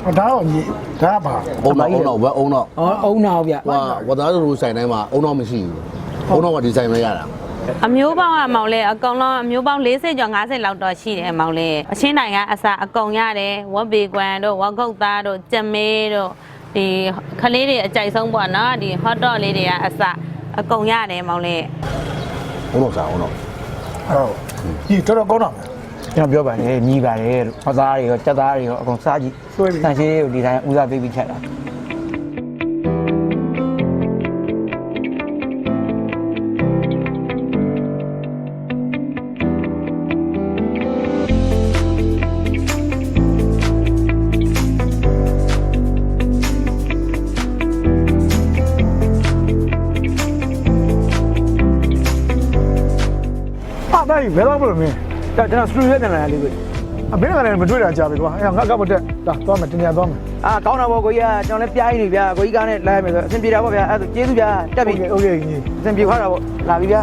ဒါတော့ညီဒါပါ အုံတော့ဘယ်အုံတော့ အုံနာဗျ ဟိုဝသားတို့ဆိုင်တိုင်းမှာအုံတော့မရှိဘူးအုံတော့ကဒီဆိုင်ပဲရတာ အမျိုးပေါင်းအမောင်လေးအကောင်လုံးအမျိုးပေါင်း40ကျော်50လောက်တော့ရှိတယ်အမောင်လေးအချင်းတိုင်းကအစားအကောင်ရတယ်ဝက်ပေကွမ်တို့ဝက်ကုတ်သားတို့ကြက်မေးတို့ဒီခလေးတွေအကြိုက်ဆုံးပေါ့နော်ဒီ hot dog လေးတွေကအစားအကောင်ရတယ်အမောင်လေး အုံတော့စားအုံတော့ ဟုတ်ညီတော်တော်ကောင်းတာ ကျွန်တော်ပြောပါလေညီးပါတယ်လို့ဟောသားတွေရောစက်သားတွေရောအကုန်စားကြည့်တန်ရှင်းကိုဒီတိုင်းဦးစားပေးပြီးချက်တာဒါကြီးဘယ်တော့မလို့မင်း ကျွန်တော်စတူဒီယိုပြန်လာလေးကို အမင်းကလည်းမတွေ့တာကြာပြီကွာအဲ့ငါကမတက်ဒါသွားမယ်တင်ရသွားမယ် ကောင်းတာပေါ့ကိုကြီးကကျွန်တော်လည်းပြိုင်းနေဗျာကိုကြီးကလည်းလိုက်မယ်ဆိုအဆင်ပြေတာပေါ့ဗျာအဲ့ဒါကျေးဇူးဗျာတက်ပြီ โอเคညီ အဆင်ပြေသွားတာပေါ့လာပြီဗျာ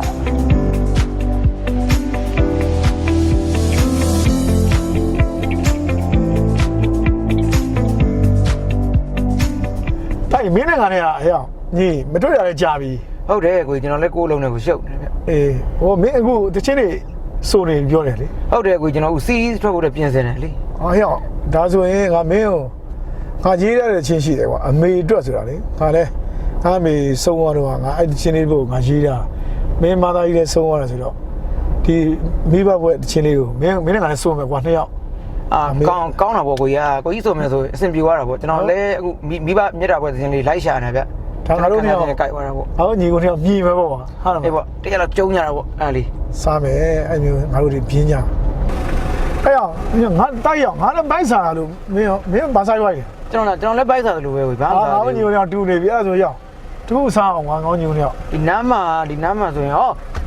ဒါကြီးမင်းနဲ့ငါနဲ့ဟဲ့ညီမတွေ့ရလဲကြာပြီ ဟုတ်တယ်ကိုကြီးကျွန်တော်လည်းကိုယ်လုံးနဲ့ကိုရှုပ်နေဗျာ အေးဟိုမင်းအခုတချင်းတွေစိုးနေပြောတယ်လေ ဟုတ်တယ်ကိုကြီးကျွန်တော်စီးထွက်ဖို့လည်းပြင်ဆင်တယ်လေ ဟဲ့ဒါဆိုရင်ငါမင်းကိုငါရေးရတဲ့ချင်းရှိတယ်ကွာအမေအတွက်ဆိုတာလေငါလဲငါအမေဆုံးသွားတော့ငါအဲ့ချင်းလေးကိုငါရေးတာမင်းမသားကြီးလည်းဆုံးသွားတယ်ဆိုတော့ဒီမိဘဘွဲ့ချင်းလေးကိုမင်းနဲ့ငါလည်းစိုးမယ်ကွာနှစ်ယောက် ကောင်းတာပေါ့ကိုကြီးဆိုမယ်ဆိုအဆင်ပြေသွားတာပေါ့ကျွန်တော်လည်းအခုမိဘမြတ်တာပွဲသတင်းလေးလိုက်ရှာနေဗျာ ဒါငါတို့နှစ်ယောက် ကြိုက်သွားတာပေါ့ ငါတို့ညီကိုနှစ်ယောက်မြည်မယ်ပေါ့ကွာဟာတော့ အေးပေါ့တကယ်တော့ကျုံညာတာပေါ့အဲ့လေး စားမယ်အဲ့မျိုးငါတို့ဒီပြင်းကြအဲ့ရောက်ငါတိုက်ရောက်ငါလည်းဘိုက်စားတာလို့မင်းဘာစားရွိုက်လဲ ကျွန်တော်လည်းဘိုက်စားတယ်လို့ပဲကိုဘာမှမစား ငါ ဘူး တို့ညီကိုနှစ်ယောက်တူနေပြီအဲ့ဒါဆိုရောက်သူ့စားအောင်ငါငေါညီကိုနှစ်ယောက် ဒီနမ်းမှာဆိုရင်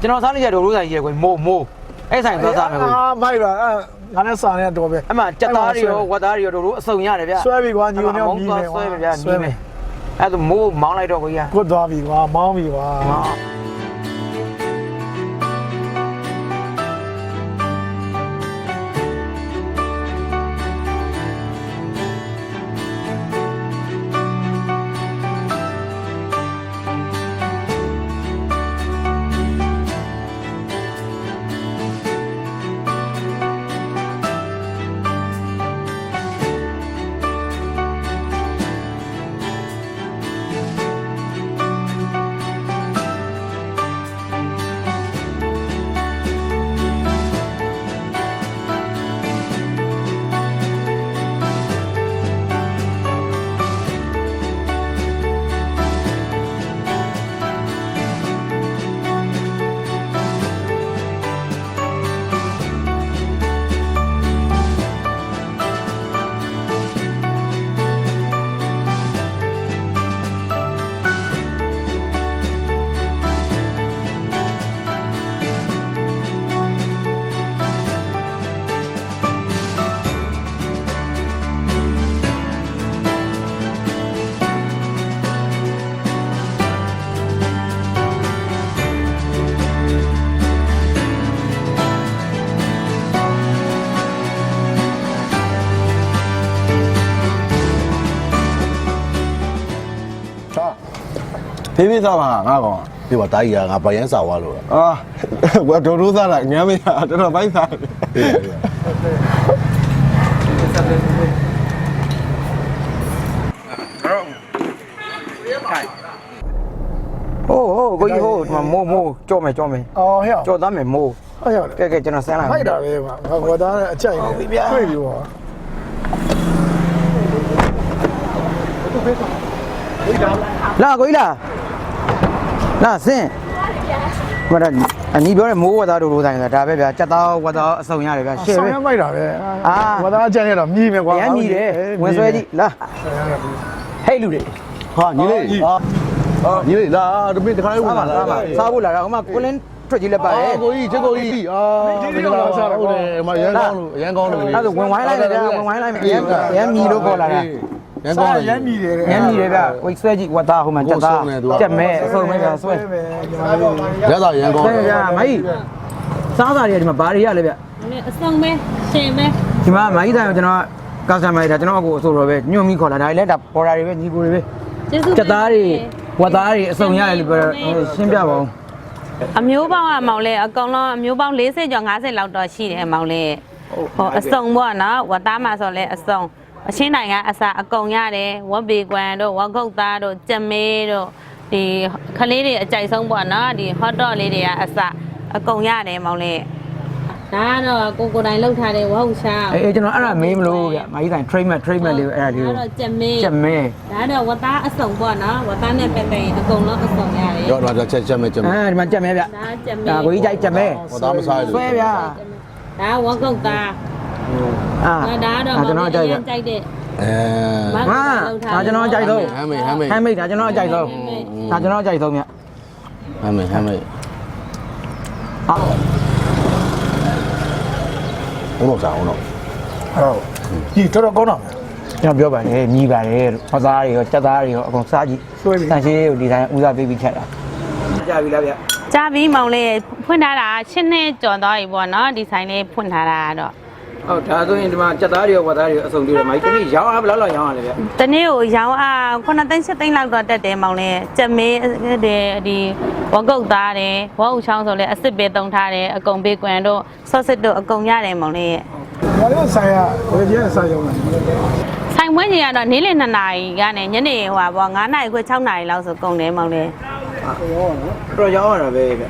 ကျွန်တော်စားနေကြဒိုရိုးဆိုင်ကြီးကိုမိုးအဲ့ဆိုင်သွားစားမယ်ကို မိုက်ပါငါလည်းစားနေတော့ပဲ အမှကြက်သားတွေရောဝက်သားတွေရောဒိုရိုးအစုံရတယ်ဗျာ ဆွဲပြီကွာညီကိုနှစ်ယောက်မြည်မယ် ဆွဲမယ်ဗျာမြည်မယ်အဲ့ဒါမိုးမောင်းလိုက်တော့ကိုကြီး ကွတ်သွားပြီကွာမောင်းပြီကွာ ဖေးဖေးစားပါငါကောင်ဒီပါတာကြီးကငါဗယန်းစားသွားလို့ ဝါဒိုရိုးစားတာညမ်းမရတော်တော်ပိုင်းစားဟုတ်ကိုကြီးဒီမှာမိုးကြောမယ် အော်ဟဲ့ ကြောသားမယ်မိုး ဟဲ့ ကဲကျွန်တော်ဆန်းလာ မိုက်တာပဲကွာငါကွာသားအကြိုက်နေတွေ့ပြီကွာ လာကိုကြီးလာဆင်းမရအနီးပြောတဲ့မိုးဝတ်သားတို့လိုဆိုင်ဆိုတာဒါပဲဗျာကြက်သားဝတ်သားအစုံရတယ်ဗျာရှေ့ပဲ ဆောင်းရမိုက်တာပဲကွာသားအကြိုက်နေတော့မြည်မယ်ကွာ ရမ်းမြည်တယ်ဝင်ဆွဲကြည့်လာဟဲ့လူတွေ ဟာညီလေးညီလေးလာတပင်းတခါလေးဝင်လာ စားဖို့လာတာဟိုမှာကိုလင်းထွက်ကြီးလက်ပါရဲ့ ကိုကြီးချက်ကိုကြီးမင်္ဂလာပါဟုတ်တယ်မရန်ကောင်းလို့ရန်ကောင်းလို့ အဲ့ဒါဝင်ဝိုင်းလိုက်တယ်ဗျာဝင်ဝိုင်းလိုက်မယ်ရမ်းမြည်လို့ခေါ်လာတာ ရန်ကောင်း ရမ်းမြည်တယ် ရမ်းမြည်တယ်ဗျာဝိတ်ဆွဲကြည့်ဝတ်သားဟိုမှာကြက်သားကြက်မဲအစုံမဲဗျာဆွဲ ရတာရန်ကောင်း ဆွဲဗျာမိုင်းစားတာတွေကဒီမှာဘာတွေရလဲဗျ အဆောင်ပဲရှင်ပဲ ဒီမှာမိုင်းတိုင်းကျွန်တော် ကာစတမာတွေဒါကျွန်တော်အကိုအဆိုတော့ပဲညွန့်ပြီးခေါ်လာဒါလည်းဒါပေါ်တာတွေပဲညီကိုတွေပဲကြက်သားတွေဝက်သားတွေအစုံရတယ်လို့ပြောရှင်းပြပါဦး အမျိုးပေါင်းကမောင်လေးအကောင်လုံးအမျိုးပေါင်း40ကျော်50လောက်တော့ရှိတယ်မောင်လေးဟိုအစုံပေါ့နော်ဝတ်သားမှာဆိုလဲအစုံအချင်းနိုင်ငံအစားအကုန်ရတယ်ဝက်ဘေကွမ်တို့ဝက်ခုတ်သားတို့ကြက်မေးတို့ဒီခလေးတွေအကြိုက်ဆုံးပေါ့နော်ဒီ hot dog လေးတွေကအစားအကုန်ရတယ်မောင်လေးဒါကတော့ကိုတိုင်လောက်ထားတဲ့ဝဟုတ်ချာ အေးကျွန်တော်အဲ့ဒါမေးမလို့ဗျမာကြီးတိုင်း treatment လေးအဲ့ဒါလေး ဒါတော့ကြက်မေး ချက်မဲ ဒါတော့ဝတ်သားအစုံပေါ့နော်ဝတ်သားနဲ့ပဲပဲအကုန်လုံးအစုံရတယ် ရောတော့ချက်မဲ့ ဒီမှာချက်မဲဗျ ဒါကြက်မေး ဒါကိုကြီးကြိုက်ချက်မဲ ဟောသားမစားရ ဆွဲဗျ ဒါဝက်ခုတ်သား ဒါတော့ ကျွန်တော်ကြိုက်တဲ့ အဲ ဒါကျွန်တော်ကြိုက်ဆုံး ဟမ်းမေ ဟမ်းမိတ်ဒါကျွန်တော်ကြိုက်ဆုံးဒါကျွန်တော်ကြိုက်ဆုံးမြ ဟမ်းမေ အာ ဦးတော့စားဦးတော့ ဟုတ်ဒီတော်တော်ကောင်းတာ ကျွန်တော်ပြောပါလေမြည်ပါတယ်ဟောသားတွေရောကြက်သားတွေရောအကုန်စားကြည့်တန်ရှင်းကိုဒီတိုင်းဦးစားပေးပြီးချက်တာကြပြီလားဗျ ကြာပြီးမောင်လေးဖွင့်ထားတာ8နှစ်ကျော်သွားပြီပေါ့နော်ဒီဆိုင်လေးဖွင့်ထားတာတော့ ဟုတ်ဒါဆိုရင်ဒီမှာကြက်သားတွေရောဝက်သားတွေရောအစုံတွေရောမိုက်တနေ့ရောင်းအားဘယ်လောက်လောက်ရောင်းရလဲဗျ တနေ့ကိုရောင်းအား9သိန်း7သိန်းလောက်တော့တက်တယ်မောင်လေးကြက်မေးတဲ့ဒီဝက်ကုတ်သားတယ်ဝက်ဥချောင်းဆိုလဲအစ်စ်ပဲတုံထားတယ်အကုန်ပေးကွမ်တို့ဆော့စစ်တို့အကုန်ရတယ်မောင်လေး ဘာလို့ဆိုင်ရဘယ်ကျင်းဆိုင်ရောက်လာ ဆိုင်ပွဲကြီးကတော့နေ့လယ်2နာရီကနေညနေဟိုပါပေါ့9နာရီခွဲ6နာရီလောက်ဆိုကုန်တယ်မောင်လေး တော့ရောင်းရတာပဲဗျ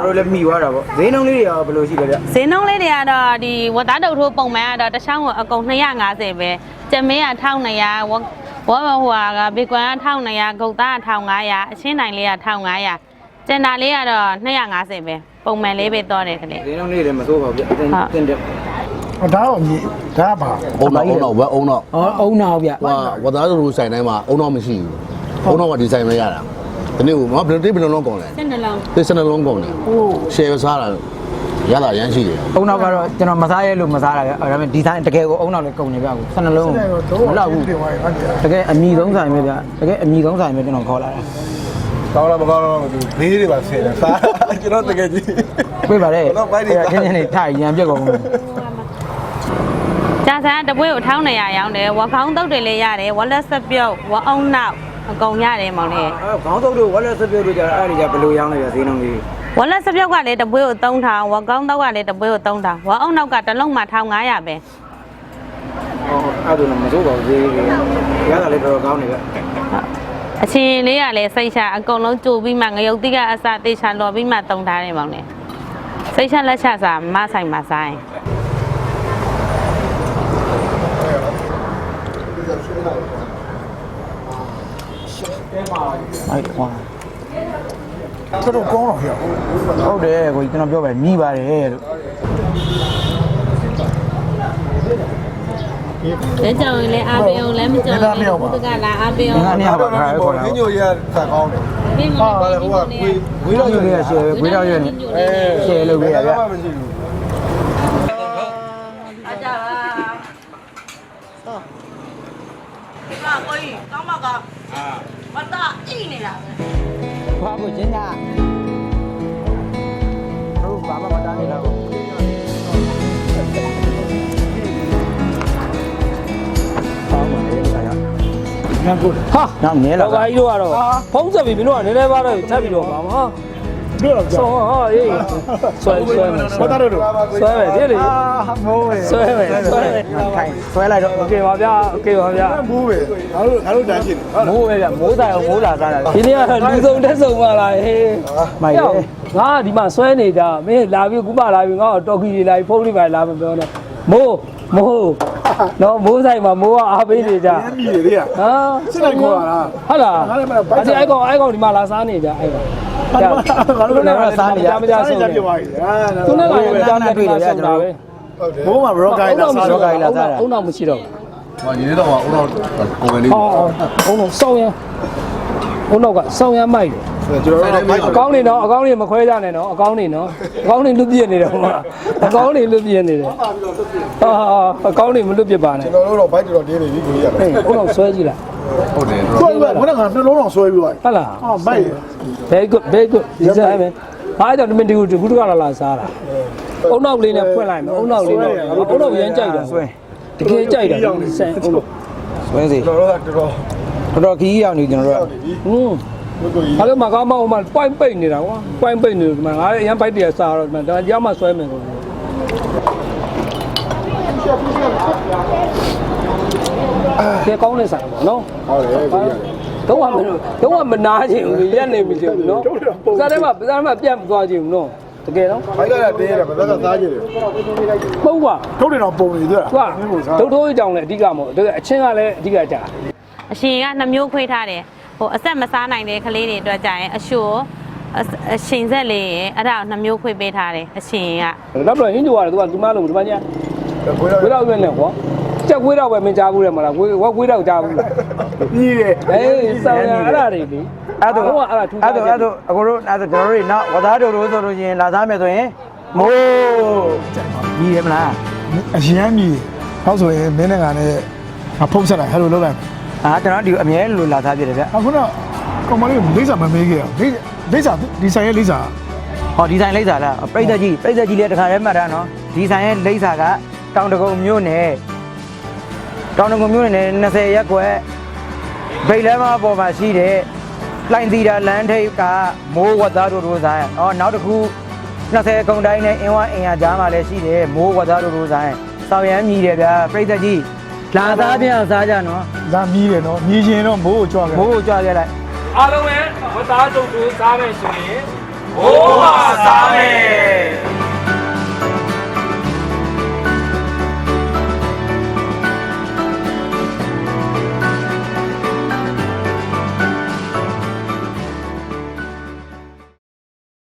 တို့လည်းမိသွားတာပေါ့ဈေးနှုန်းလေးတွေရောဘယ်လိုရှိလဲဗျ ဈေးနှုန်းလေးတွေကတော့ဒီဝတ်သားတုပ်ထိုးပုံမှန်ကတော့တစ်ချောင်းကိုအကုန်250ပဲကြက်မေးက1200ဝက်ဟိုကဘေကွမ်က1200ဂုတ်သားက1500အချင်းတိုင်းလေးက1500ကျန်တာလေးကတော့250ပဲပုံမှန်လေးပဲတော့တယ်ခလေး ဈေးနှုန်းလေးတွေမစိုးပါဘူးဗျတင်တယ် ဒါတော့ညီဒါပါ အုံတော့ဝက်အုံတော့ အုံနောက်ဗျ ဟာဝတ်သားတို့ဆိုင်တိုင်းမှာအုံတော့မရှိဘူးအုံတော့ကဒီဆိုင်ပဲရတာဒီနေ့ကမဘယ်လိုလုံးကုန်လဲ 12လုံး ဒီစနလုံးကုန်တယ်ရှယ်စားတာရတာရမ်းရှိတယ် အုံနောက်ကတော့ကျွန်တော်မစားရဲလို့မစားတာဗျဒါပေမဲ့ဒီဆိုင်တကယ်ကိုအုံနောက်လေးကုန်နေဗျကို12လုံးမလောက်ဘူး ပြင်သွားရဟုတ်တယ် တကယ်အမြည်ဆုံးဆိုင်ပဲဗျတကယ်အမြည်ဆုံးဆိုင်ပဲကျွန်တော်ခေါ်လာတာ ကောင်းလားမကောင်းလားမသိဘူးဘေးတွေပါဆယ်တယ်စားကျွန်တော်တကယ်ကြီး ပြေးပါလေခင်းနေထိုင်ရံပြက်ကုန် ကြာဆန်တပွဲကို1200ရောင်းတယ်ဝက်ခေါင်းတုပ်တွေလည်းရတယ်ဝက်လက်ဆက်ပြုတ်ဝက်အုံနောက်အကုန်ရတယ်မောင်လေး ခေါင်းတုပ်တို့ဝက်လက်စပြုတ်တို့ကြအဲ့ဒီကြဘယ်လိုရောင်းလဲဗျဈေးနှုန်းလေး ဝက်လက်စပြုတ်ကလည်းတပွဲကို3000ဝက်ခေါင်းတုပ်ကလည်းတပွဲကို3000ဝက်အုံနောက်ကတစ်လုံးမှာ1500ပဲ ဟောအဲ့ဒါလည်းမစိုးပါဘူးဈေးကြီးရတာလည်းတော်တော်ကောင်းနေဗျ အချင်းလေးကလည်းစိတ်ချအကုန်လုံးကြိုပြီးမှငရုတ်တိကအစတေချာလော်ပြီးမှတုံထားတယ်မောင်လေးစိတ်ချလက်ချစာမဆိုင်မဆိုင် အဲ့ကွာ တော်တော်ကောင်းတော့ဟဲ့ ဟုတ်တယ်ကိုကျွန်တော်ပြောပါမြည်ပါတယ်လို့ လက်ကြောင်လည်းအားပေးအောင်လည်းမကြောင်ဘူးတကလာအားပေးအောင် ငါနေရပါခါခေါ် ဟ လာ င်းညိုရဆက်ကောင်းတယ် ပြီးမှလည်းဟိုက ဝေးတော့ရွေးရရှယ်ဝေးတော့ရွေးနေရှယ်လို့ပဲဗျ မရှိဘူး အကြပါဘာကိုကျင်းတာတို့ဘာမှမတားနေတော့နန်ကိုဟာနောက်နေလာ တော့ဘာကြီးတို့ကတော့ဖုံးဆက်ပြီးမင်းတို့ကနည်းနည်းပါတော့ထပ်ပြီးတော့ပါမဟာ တို့တော့ ဆောင်းဟာအေးဆွဲမယ် ဘာသာတို့ ဆွဲမယ်ဒီလေ မိုးပဲ ဆွဲမယ် ခိုင်ဆွဲလိုက်တော့ โอเคပါဗျာโอเคပါဗျာ မိုးပဲငါတို့တန်းဖြစ်နေ မိုးပဲဗျမိုးတိုင်အောင်မိုးလာစားတာ ဒီနေ့ကတော့လူစုံတက်စုံပါလားဟေး မိုက်လေ ငါဒီမှာဆွဲနေကြမင်းလာပြီးခုမှလာပြီးငါတော့တော်ကီတွေလာပြီးဖုန်းလေးပါလာမပြောနဲ့မိုးနော်မိုးဆိုင်မှာမိုးကအားပေးနေကြ မြည်တွေက ဟာ စစ်လိုက်ခေါ်လာ ဟုတ်လားအဲ့ကောင်ဒီမှာလာစားနေကြအဲ့ကောင် ငါတို့လည်းစားနေရ မကြဆုံး ပြတ်သွားပြီဟာ သူနဲ့ကလည်းကြားနေတွေ့တယ်ဗျာကျွန်တော်ပဲ မိုးမှာဘရော့ကိုင်းလာစား အုံနောက်မရှိတော့ ဟောဒီနေ့တော့အုံတော့ကိုယ်လေး ဟောအုံနောက်စောင်းရမ်းအုံနောက်ကစောင်းရမ်းမိုက်တယ် ကျွန်တော်တို့မိုက် အကောင်းနေတော့အကောင်းနေမခွဲကြနဲ့နော်အကောင်းနေနော်အကောင်းနေလွတ်ပြစ်နေတယ်ဟိုမှာအကောင်းနေလွတ်ပြစ်နေတယ်ဟာအကောင်းနေမလွတ်ပြစ်ပါနဲ့ ကျွန်တော်တို့တော့ဘိုက်တော်တင်းနေပြီကိုကြီးရတယ် ဟေးအုံနောက်ဆွဲကြည့်လား ဟုတ်တယ် ဆွဲပြီးတော့ကနှလုံးအောင်ဆွဲပြီးသွား ဟုတ်လား ဟာမိုက် very good ဒီစားမယ်ဟာအဲ့တော့ဒီမင်းဒီကူတကလာစားတာအုံနောက်လေးနဲ့ဖွင့်လိုက်မယ်အုံနောက်လေးနဲ့အုံနောက်ရမ်းကြိုက်တယ် ဆွဲ တကယ်ကြိုက်တာဆန်ဟုတ်လို့ ဆွဲစီ ကျွန်တော်တို့ကတော်တော် တော်တော်ခီးရောက်နေကျွန်တော်တို့က ဟုတ်ပြီ ဟွန်းအဲ့လိုမကားမအောင်မပွိုင်းပိတ်နေတာကွာပွိုင်းပိတ်နေတယ်ဒီမှာငါလည်းအရင်ပိုက်တရစားတော့ဒီမှာဒါကြောက်မှဆွဲမယ်ဆိုကဲကောင်းနေဆိုင်ပေါ့နော် ဟုတ်တယ်ဗျာ တော့မနာချင်ဘူးရက်နေပြီချင်ဘူးနော်စားထဲမှာပြတ်မသွားချင်ဘူးနော်တကယ်နော် ဘိုက်ကလည်းတင်းရတယ်ဘာသာစားကြည့်တယ် ပုံကွာ ထုတ်တယ်တော့ပုံနေတွေ့လား သူကဒုတ်ထိုးကြောင်လည်းအဓိကမဟုတ်အချင်းကလည်းအဓိကကြာ အရှင်က2မျိုးခွေးထားတယ်ဟိုအဆက်မစားနိုင်တဲ့ကလေးတွေအတွက်ကြာရင်အရှိုးအရှင်ဆက်လေးရယ်အဲ့ဒါ2မျိုးခွေးပေးထားတယ်အရှင်က နောက်တော့ဟင်းကြိုရတယ်သူကဒီမလုံးဒီမညာ ခွေးတော့ ခွေးတော့ပဲနဲ့ကွာချက်ခွေးတော့ပဲမကြားဘူးလေမလားခွေးခွေးတော့ကြားဘူးလား ပြီးတယ် အေးဆောင်းရအဲ့ဒါတွေလေ အဲ့ဒါ ဟုတ်ကအဲ့ဒါထူး အဲ့ဒါအခုတို့အဲ့ဒါကျွန်တော်တို့နောက်ဝသားတို့ဆိုလို့ရှိရင်လာသားမယ်ဆိုရင်မိုးကြီးရမလား အရင်မြည်ဟောက်ဆိုရင်မင်းနဲ့ငါနဲ့ဖုန်းဆက်လိုက်ဟယ်လိုလုပ်လိုက် ကျွန်တော်ဒီအမြဲလိုလာသားပြတယ်ဗျ အခုတော့ကောင်မလေးလိမ့်စာမမေးခဲ့ရလိမ့်စာဒီဆိုင်ရဲ့လိမ့်စာ ဟောဒီဆိုင်လိမ့်စာလားပြိဿကြီးလည်းတခါတည်းမှတ်တာနော်ဒီဆိုင်ရဲ့လိမ့်စာကတောင်တကုံမြို့နယ်20ရက်ကွယ်ဗိတ်လမ်းမပေါ်မှာရှိတဲ့လိုင်သီတာလမ်းထိပ်ကမိုးဝသားတို့ဆိုင်နောက်တစ်ခု20ကုံတိုင်းနဲ့အင်းဝအင်ရကြားမှာလည်းရှိတယ်မိုးဝသားတို့ဆိုင်စောင်ရမ်းမြည်တယ်ဗျာပြိဿကြီးလာသားပြန်စားကြနော် ဒါမြည်တယ်နော်မြည်ခြင်းတော့မိုးကိုကြွားခဲ့ မိုးကိုကြွားခဲ့လိုက် အားလုံးပဲဝသားတို့စားမယ်ဆိုရင်ဘိုးမစားမယ်